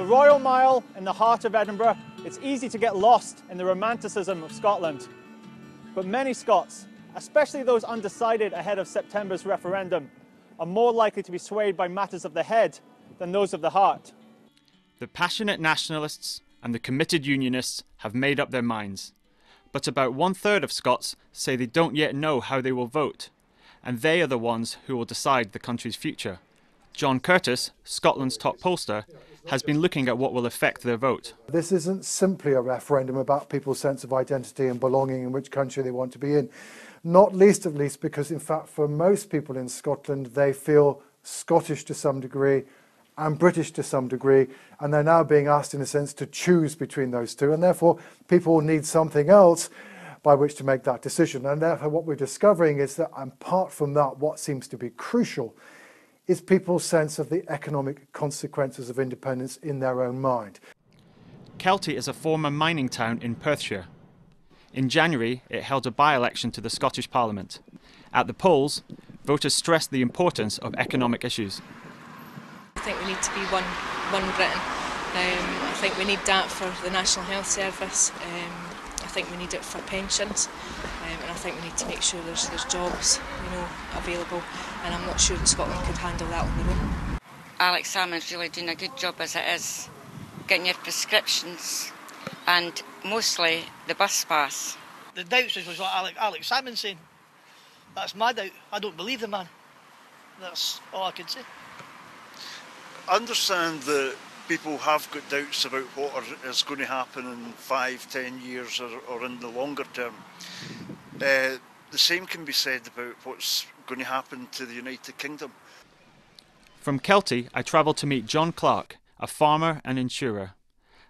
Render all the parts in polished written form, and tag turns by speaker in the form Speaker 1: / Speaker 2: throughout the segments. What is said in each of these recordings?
Speaker 1: Royal Mile in the heart of Edinburgh, it's easy to get lost in the romanticism of Scotland. But many Scots, especially those undecided ahead of September's referendum, are more likely to be swayed by matters of the head than those of the heart.
Speaker 2: The passionate nationalists and the committed unionists have made up their minds. But about 1/3 of Scots say they don't yet know how they will vote, and they are the ones who will decide the country's future. John Curtis, Scotland's top pollster, has been looking at what will affect their vote.
Speaker 3: This isn't simply a referendum about people's sense of identity and belonging in which country they want to be in. Not least of least because, in fact, for most people in Scotland, they feel Scottish to some degree and British to some degree, and they're now being asked, in a sense, to choose between those two, and therefore people need something else by which to make that decision. And therefore what we're discovering is that, apart from that, what seems to be crucial is people's sense of the economic consequences of independence in their own mind.
Speaker 2: Kelty is a former mining town in Perthshire. In January, it held a by-election to the Scottish Parliament. At the polls, voters stressed the importance of economic issues.
Speaker 4: I think we need to be one Britain. I think we need that for the National Health Service. I think we need it for pensions, and I think we need to make sure there's jobs, available. And I'm not sure that Scotland could handle that on their own.
Speaker 5: Alex Salmond's really doing a good job as it is, getting your prescriptions and mostly the bus pass.
Speaker 6: The doubts was what Alex Salmond's saying. That's my doubt. I don't believe the man. That's all I can say.
Speaker 7: I understand that people have got doubts about what is going to happen in 5, 10 years or in the longer term. The same can be said about what's going to happen to the United Kingdom.
Speaker 2: From Kelty, I travelled to meet John Clark, a farmer and insurer.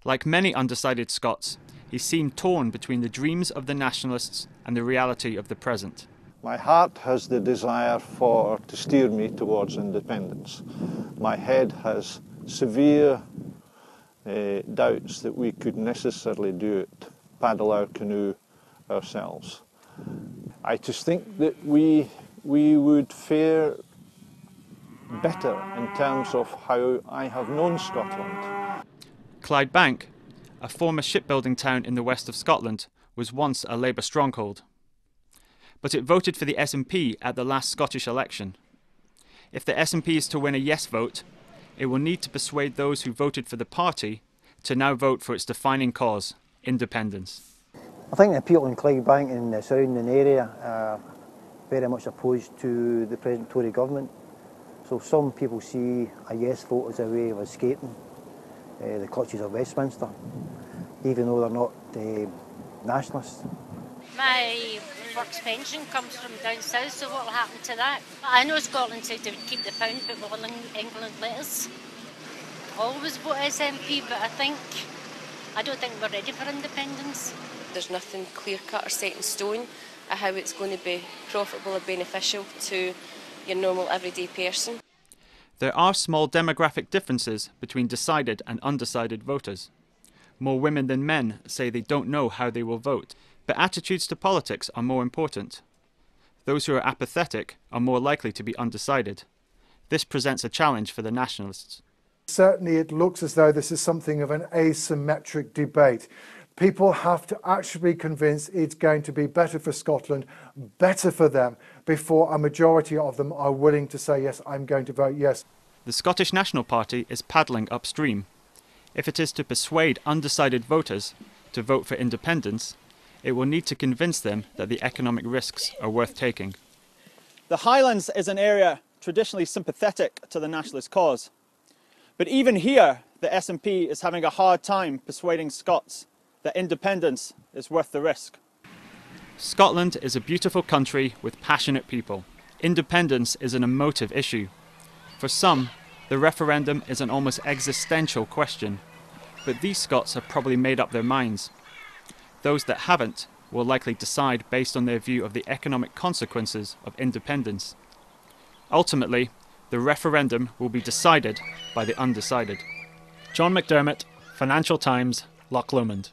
Speaker 2: Like many undecided Scots, he seemed torn between the dreams of the nationalists and the reality of the present.
Speaker 8: My heart has the desire to steer me towards independence. My head has severe doubts that we could necessarily do it, paddle our canoe ourselves. I just think that we would fare better in terms of how I have known Scotland.
Speaker 2: Clydebank, a former shipbuilding town in the west of Scotland, was once a Labour stronghold. But it voted for the SNP at the last Scottish election. If the SNP is to win a yes vote, it will need to persuade those who voted for the party to now vote for its defining cause, independence.
Speaker 9: I think the people in Clydebank and the surrounding area are very much opposed to the present Tory government. So some people see a yes vote as a way of escaping the clutches of Westminster, even though they're not nationalists.
Speaker 10: My work's pension comes from down south, so what will happen to that? I know Scotland said they would keep the pound, but will England let us? Always vote SNP, but I don't think we're ready for independence.
Speaker 4: There's nothing clear-cut or set in stone of how it's going to be profitable or beneficial to your normal everyday person.
Speaker 2: There are small demographic differences between decided and undecided voters. More women than men say they don't know how they will vote, but attitudes to politics are more important. Those who are apathetic are more likely to be undecided. This presents a challenge for the nationalists.
Speaker 3: Certainly it looks as though this is something of an asymmetric debate. People have to actually be convinced it's going to be better for Scotland, better for them, before a majority of them are willing to say, yes, I'm going to vote yes.
Speaker 2: The Scottish National Party is paddling upstream. If it is to persuade undecided voters to vote for independence, it will need to convince them that the economic risks are worth taking.
Speaker 1: The Highlands is an area traditionally sympathetic to the nationalist cause. But even here, the SNP is having a hard time persuading Scots that independence is worth the risk.
Speaker 2: Scotland is a beautiful country with passionate people. Independence is an emotive issue. For some, the referendum is an almost existential question. But these Scots have probably made up their minds. Those that haven't will likely decide based on their view of the economic consequences of independence. Ultimately, the referendum will be decided by the undecided. John McDermott, Financial Times, Loch Lomond.